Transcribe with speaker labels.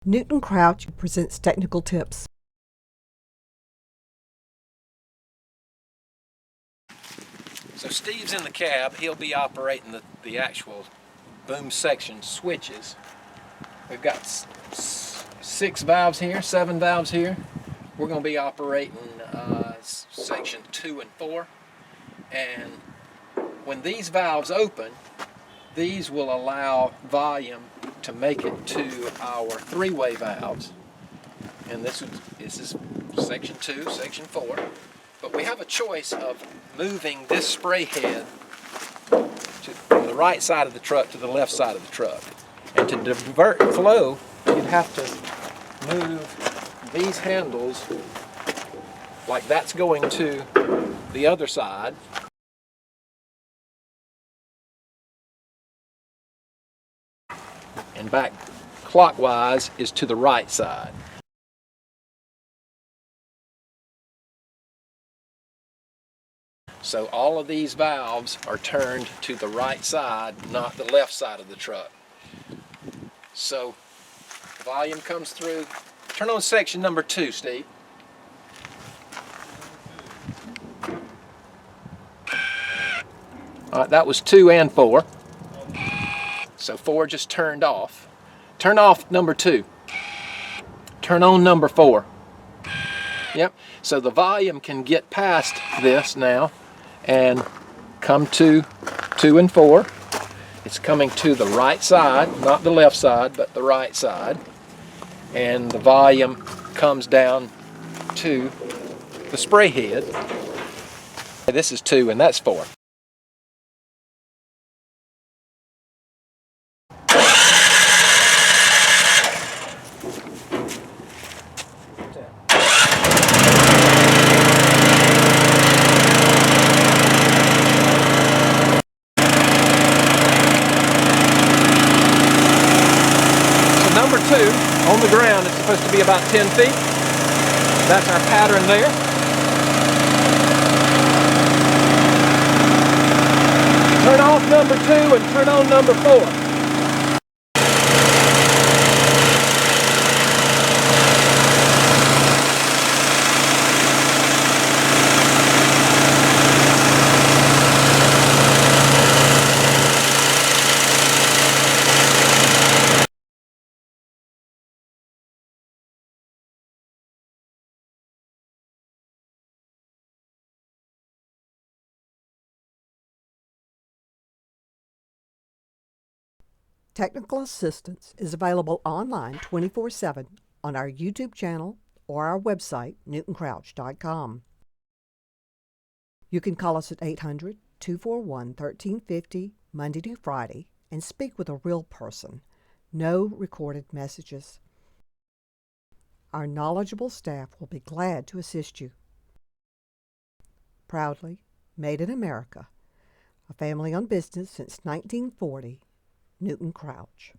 Speaker 1: Newton Crouch presents technical tips.
Speaker 2: So Steve's in the cab. He'll be operating the actual boom section switches. We've got 6 valves here, 7 valves here. We're going to be operating section 2 and 4. And when these valves open, these will allow volume to make it to our 3-way valves. And this is section 2, section 4. But we have a choice of moving this spray head from the right side of the truck to the left side of the truck. And to divert flow, you'd have to move these handles like that's going to the other side. And back clockwise is to the right side. So all of these valves are turned to the right side, not the left side of the truck. So volume comes through. Turn on section number 2, Steve. All right, that was 2 and 4. So 4 just turned off. Turn off number 2. Turn on number 4. Yep, so the volume can get past this now and come to 2 and 4. It's coming to the right side, not the left side, but the right side. And the volume comes down to the spray head. This is 2 and that's 4. Number 2, on the ground, it's supposed to be about 10 feet. That's our pattern there. Turn off number 2 and turn on number 4.
Speaker 1: Technical assistance is available online 24/7 on our YouTube channel or our website, newtoncrouch.com. You can call us at 800-241-1350 Monday to Friday and speak with a real person. No recorded messages. Our knowledgeable staff will be glad to assist you. Proudly made in America, a family-owned business since 1940, Newton Crouch.